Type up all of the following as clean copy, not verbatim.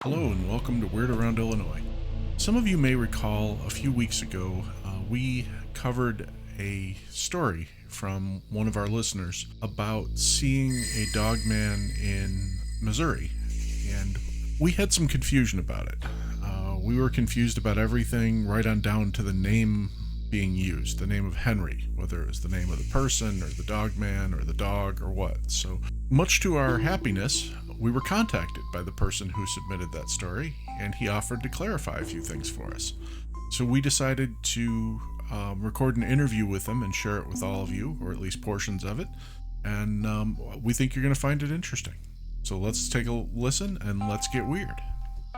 Hello and welcome to Weird Around Illinois. Some of you may recall a few weeks ago we covered a story from one of our listeners about seeing a dogman in Missouri, and we had some confusion about it. We were confused about everything right on down to the name being used, the name of Henry, whether it was the name of the person or the dogman or the dog or what. So, much to our happiness, we were contacted by the person who submitted that story, and he offered to clarify a few things for us. So we decided to record an interview with him and share it with all of you, or at least portions of it, and we think you're going to find it interesting. So let's take a listen and let's get weird.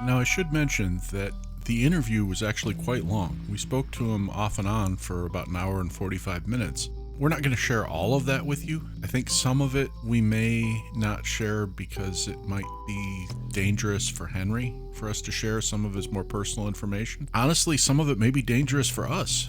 Now, I should mention that the interview was actually quite long. We spoke to him off and on for about an hour and 45 minutes. We're not going to share all of that with you. I think some of it we may not share because it might be dangerous for Henry for us to share some of his more personal information. Honestly, some of it may be dangerous for us,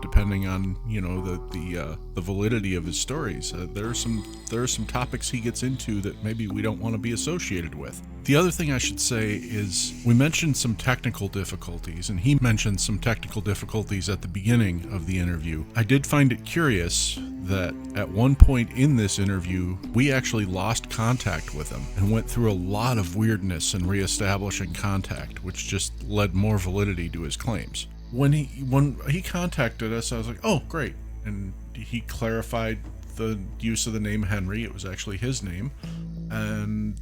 depending on the validity of his stories. There are some topics he gets into that maybe we don't want to be associated with. The other thing I should say is we mentioned some technical difficulties, and he mentioned some technical difficulties at the beginning of the interview. I did find it curious that at one point in this interview, we actually lost contact with him and went through a lot of weirdness in reestablishing contact, which just led more validity to his claims. When he contacted us, I was like, oh, great. And he clarified the use of the name Henry. It was actually his name. And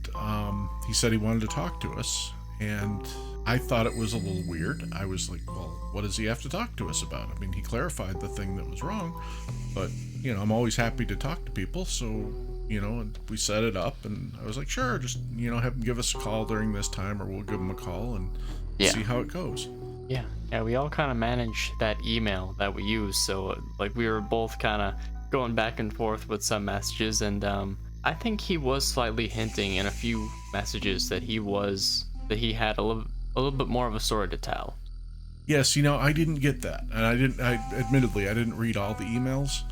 he said he wanted to talk to us. And I thought it was a little weird. I was like, well, what does he have to talk to us about? I mean, he clarified the thing that was wrong. But, I'm always happy to talk to people. So, and we set it up. And I was like, sure, just, have him give us a call during this time, or we'll give him a call and see how it goes. Yeah, we all kind of manage that email that we use, so we were both kind of going back and forth with some messages, and I think he was slightly hinting in a few messages that he had a little bit more of a story to tell. Yes, I didn't get that, and admittedly I didn't read all the emails,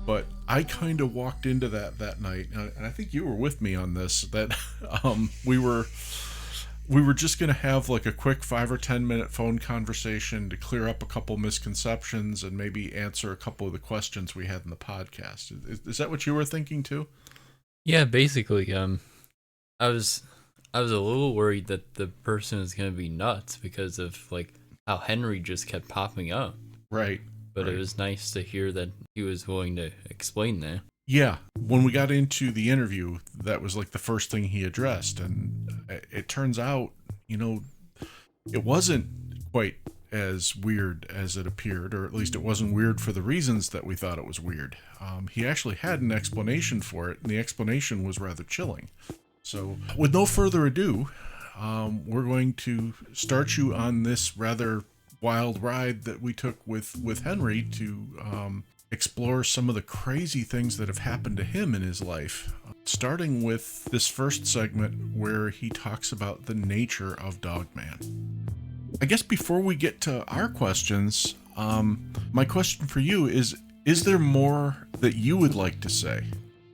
but I kind of walked into that night, and I think you were with me on this, that we were just going to have like a quick 5 or 10 minute phone conversation to clear up a couple misconceptions and maybe answer a couple of the questions we had in the podcast. Is that what you were thinking too? Yeah, basically. I was a little worried that the person was going to be nuts because of how Henry just kept popping up. Right. But It was nice to hear that he was willing to explain that. Yeah, when we got into the interview, that was like the first thing he addressed, and it turns out, it wasn't quite as weird as it appeared, or at least it wasn't weird for the reasons that we thought it was weird. He actually had an explanation for it, and the explanation was rather chilling. So, with no further ado, we're going to start you on this rather wild ride that we took with Henry to explore some of the crazy things that have happened to him in his life, starting with this first segment where he talks about the nature of Dogman. I guess before we get to our questions, my question for you is there more that you would like to say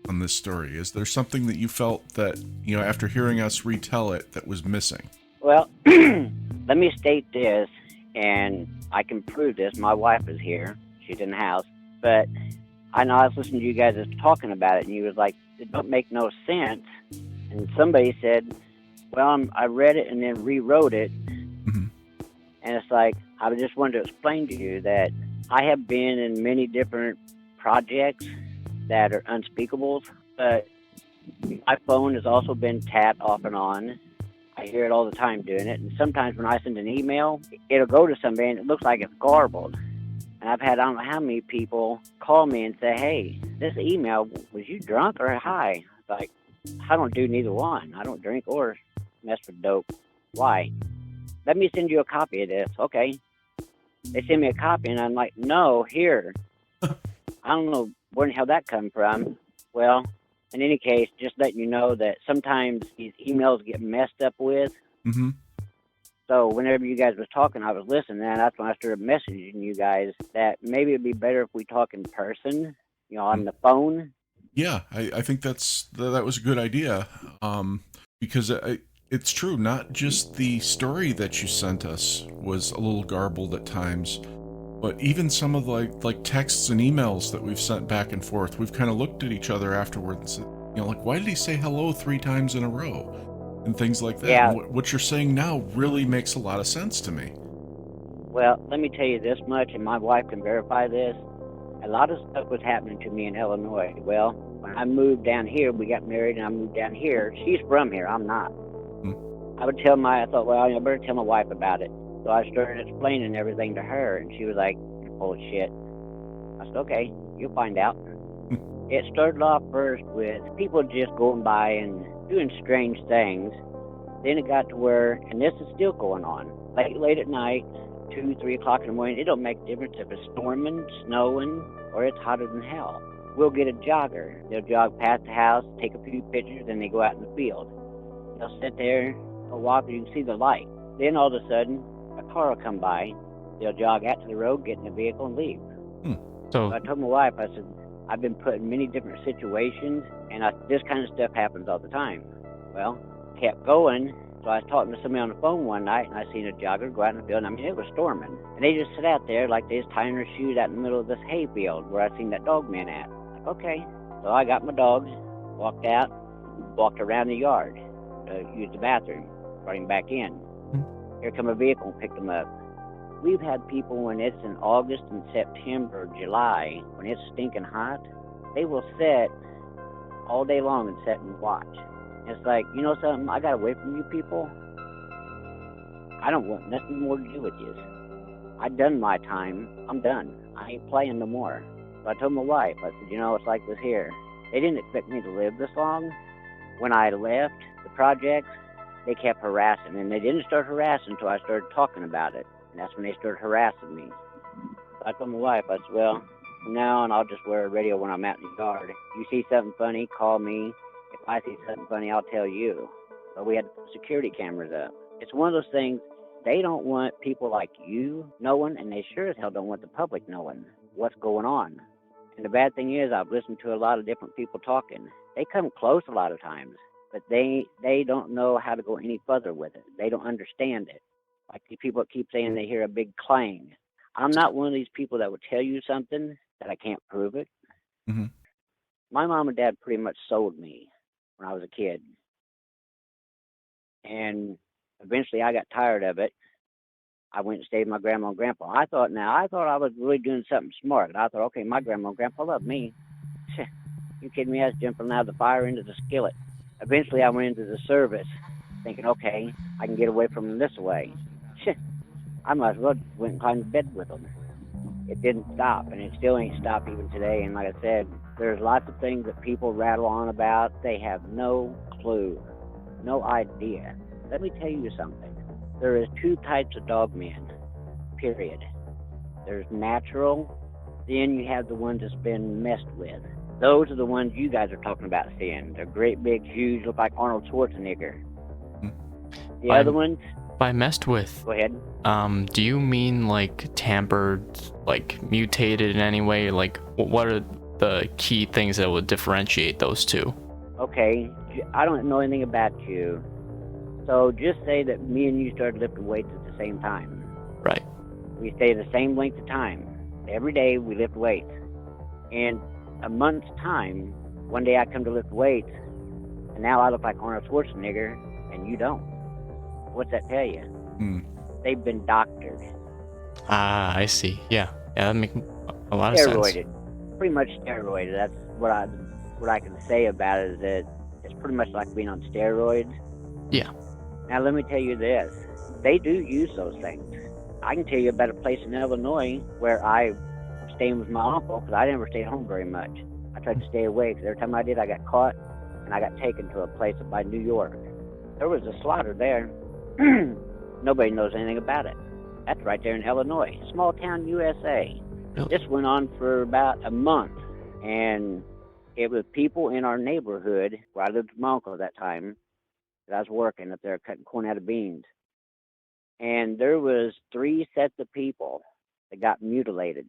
on this story? Is there something that you felt that, after hearing us retell it, that was missing? Well, let me state this, and I can prove this. My wife is here. She's in the house. But I know I was listening to you guys talking about it, and you was like, it don't make no sense. And somebody said, well, I read it and then rewrote it. Mm-hmm. And it's like, I just wanted to explain to you that I have been in many different projects that are unspeakables, but my phone has also been tapped off and on. I hear it all the time doing it. And sometimes when I send an email, it'll go to somebody and it looks like it's garbled. And I've had I don't know how many people call me and say, hey, this email, was you drunk or high? It's like, I don't do neither one. I don't drink or mess with dope. Why? Let me send you a copy of this. Okay. They send me a copy, and I'm like, no, here. I don't know where the hell that come from. Well, in any case, just letting you know that sometimes these emails get messed up with. Mm-hmm. So whenever you guys was talking, I was listening, and that's when I started messaging you guys that maybe it'd be better if we talk in person, on the phone. Yeah, I think that was a good idea, because It's true. Not just the story that you sent us was a little garbled at times, but even some of like texts and emails that we've sent back and forth. We've kind of looked at each other afterwards and said, like, why did he say hello 3 times in a row? And things like that. Yeah. And what you're saying now really makes a lot of sense to me. Well, let me tell you this much, and my wife can verify this. A lot of stuff was happening to me in Illinois. Well, when I moved down here, we got married, and I moved down here. She's from here. I'm not. I thought, well, I better tell my wife about it. So I started explaining everything to her, and she was like, "Oh shit." I said, "Okay, you'll find out." It started off first with people just going by and doing strange things. Then it got to where, and this is still going on, late at night, 2, 3 o'clock in the morning. It don't make a difference if it's storming, snowing, or it's hotter than hell. We'll get a jogger. They'll jog past the house, take a few pictures, then they go out in the field. They'll sit there, they'll walk, and you can see the light. Then all of a sudden, a car will come by. They'll jog out to the road, get in the vehicle, and leave. So I told my wife, I said, I've been put in many different situations, and this kind of stuff happens all the time. Well, kept going. So I was talking to somebody on the phone one night, and I seen a jogger go out in the field. And I mean, it was storming. And they just sit out there like they was tying their shoes out in the middle of this hay field where I seen that Dogman at. Like, okay. So I got my dogs, walked out, walked around the yard to use the bathroom, brought him back in. Here come a vehicle and picked him up. We've had people when it's in August and September, July, when it's stinking hot, they will sit all day long and sit and watch. It's like, you know something, I got away from you people. I don't want nothing more to do with you. I done my time. I'm done. I ain't playing no more. So I told my wife, I said, it's like this here. They didn't expect me to live this long. When I left the project, they kept harassing, and they didn't start harassing until I started talking about it. And that's when they started harassing me. So I told my wife, I said, well, from now on, I'll just wear a radio when I'm out in the yard. If you see something funny, call me. If I see something funny, I'll tell you. So we had to put security cameras up. It's one of those things, they don't want people like you knowing, and they sure as hell don't want the public knowing what's going on. And the bad thing is, I've listened to a lot of different people talking. They come close a lot of times, but they don't know how to go any further with it. They don't understand it. Like the people that keep saying they hear a big clang. I'm not one of these people that would tell you something that I can't prove it. Mm-hmm. My mom and dad pretty much sold me when I was a kid. And eventually I got tired of it. I went and stayed with my grandma and grandpa. I thought I was really doing something smart. I thought, okay, my grandma and grandpa love me. You kidding me? I was jumping out of the fire into the skillet. Eventually I went into the service thinking, okay, I can get away from them this way. I might as well went and climbed the bed with them. It didn't stop, and it still ain't stopped even today. And like I said, there's lots of things that people rattle on about. They have no clue, no idea. Let me tell you something. There is 2 types of dogmen, period. There's natural, then you have the ones that's been messed with. Those are the ones you guys are talking about seeing. They're great, big, huge, look like Arnold Schwarzenegger. The other ones... By messed with, go ahead. Do you mean like tampered, like mutated in any way? Like, what are the key things that would differentiate those two? Okay, I don't know anything about you. So just say that me and you started lifting weights at the same time. Right. We stay the same length of time. Every day we lift weights. In a month's time, one day I come to lift weights, and now I look like Arnold Schwarzenegger, and you don't. What's that tell you? They've been doctored. Ah, I see. Yeah, that makes a lot of sense. Steroided. Pretty much steroided. That's what I can say about it, is that it's pretty much like being on steroids. Yeah. Now let me tell you this. They do use those things. I can tell you about a place in Illinois where I stayed with my uncle, because I never stayed home very much. I tried to stay away, because every time I did, I got caught, and I got taken to a place up by New York. There was a slaughter there. Nobody knows anything about it. That's right there in Illinois, small town USA. Really? This went on for about a month, and it was people in our neighborhood where I lived with my uncle at that time, that I was working up there cutting corn out of beans. And there was 3 sets of people that got mutilated.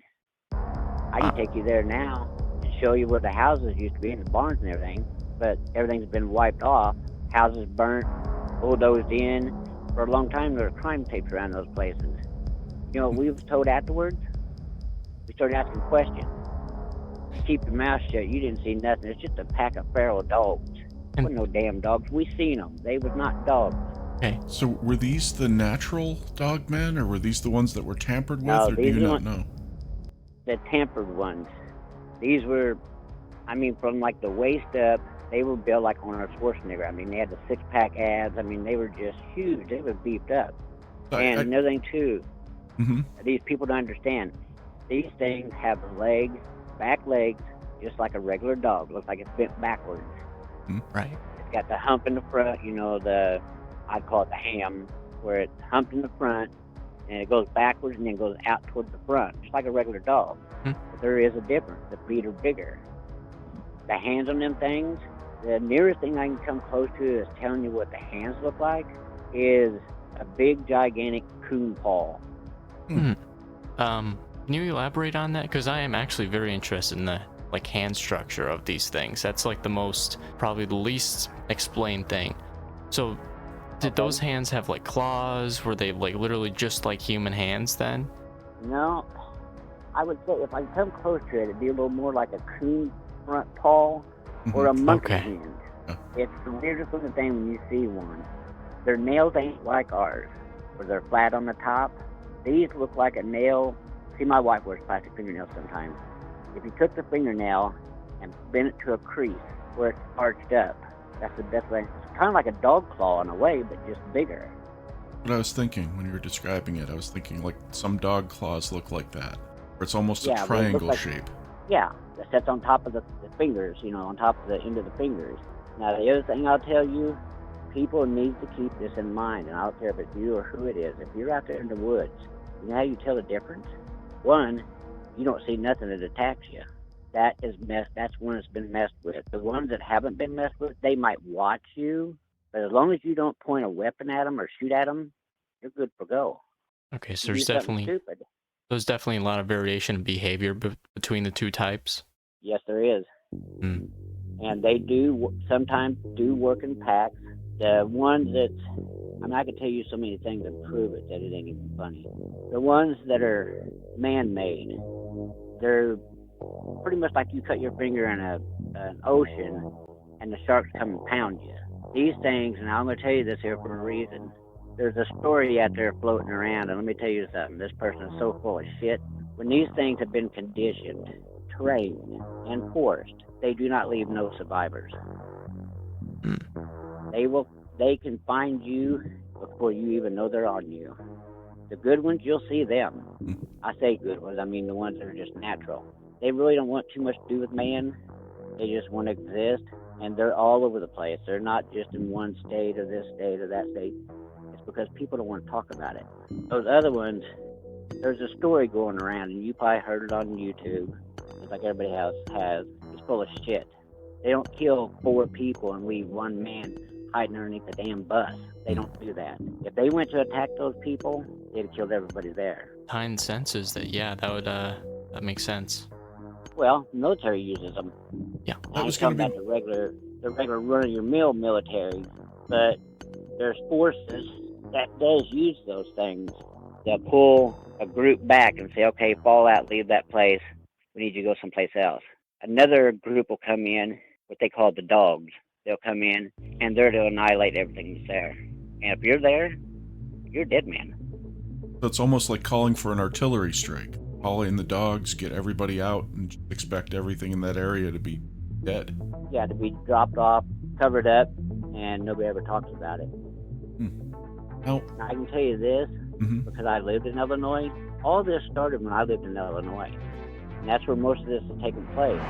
I can take you there now and show you where the houses used to be and the barns and everything, but everything's been wiped off, houses burnt, bulldozed in. For a long time, there were crime tapes around those places. You know what we was told afterwards? We started asking questions. You keep your mouth shut. You didn't see nothing. It's just a pack of feral dogs. There were no damn dogs. We seen them. They was not dogs. Okay. So were these the natural dogmen, or were these the ones that were tampered with, No, or do these you are not know? The tampered ones. These were, I mean, from like the waist up, they were built like Arnold Schwarzenegger. I mean, they had the six-pack abs. I mean, they were just huge. They were beefed up. And another thing, too, these people don't understand. These things have legs, back legs, just like a regular dog. Looks like it's bent backwards. Right. It's got the hump in the front, you know, I'd call it the ham, where it's humped in the front, and it goes backwards and then goes out towards the front, just like a regular dog. But there is a difference. The feet are bigger. The hands on them things, the nearest thing I can come close to is telling you what the hands look like is a big, gigantic coon paw. Can you elaborate on that? Because I am actually very interested in the hand structure of these things. That's like probably the least explained thing. So did those hands have like claws? Were they like literally just like human hands then? No, I would say if I come close to it, it'd be a little more like a coon front paw or a monkey hand. It's the weirdest looking thing when you see one. Their nails ain't like ours, where they're flat on the top. These look like a nail. See, my wife wears plastic fingernails sometimes. If you took the fingernail and bent it to a crease where it's arched up, that's the best way. It's kind of like a dog claw in a way, but just bigger. What I was thinking when you were describing it, I was thinking like some dog claws look like that, where it's almost a triangle shape. Yeah, that sits on top of the fingers, you know, on top of the end of the fingers. Now, the other thing I'll tell you, people need to keep this in mind, and I don't care if it's you or who it is. If you're out there in the woods, you know how you tell the difference? One, you don't see nothing that attacks you. That's one that's been messed with. The ones that haven't been messed with, they might watch you, but as long as you don't point a weapon at them or shoot at them, you're good for go. Okay, so there's definitely a lot of variation in behavior between the two types. Yes, there is. And they sometimes do work in packs. The ones I can tell you so many things that prove it that it ain't even funny. The ones that are man-made, they're pretty much like you cut your finger in an ocean and the sharks come and pound you. These things, and I'm going to tell you this here for a reason. There's a story out there floating around, and let me tell you something. This person is so full of shit. When these things have been conditioned, trained, and forced, they do not leave no survivors. They can find you before you even know they're on you. The good ones, you'll see them. I say good ones, I mean the ones that are just natural. They really don't want too much to do with man. They just want to exist, and they're all over the place. They're not just in one state or this state or that state. It's because people don't want to talk about it. Those other ones, there's a story going around, and you probably heard it on YouTube, just like everybody else has. It's full of shit. They don't kill 4 people and leave 1 man hiding underneath the damn bus. They don't do that. If they went to attack those people, they'd have killed everybody there. Kind senses that makes sense. Well, the military uses them. Yeah. That was talking going to about the regular run-of-your-mill military, but there's forces that does use those things that pull a group back and say, okay, fall out, leave that place. We need you to go someplace else. Another group will come in, what they call the dogs. They'll come in, and they're to annihilate everything that's there. And if you're there, you're a dead man. So it's almost like calling for an artillery strike. Call in the dogs, get everybody out, and expect everything in that area to be dead. Yeah, to be dropped off, covered up, and nobody ever talks about it. Now, I can tell you this, because I lived in Illinois. All this started when I lived in Illinois. And that's where most of this is taking place.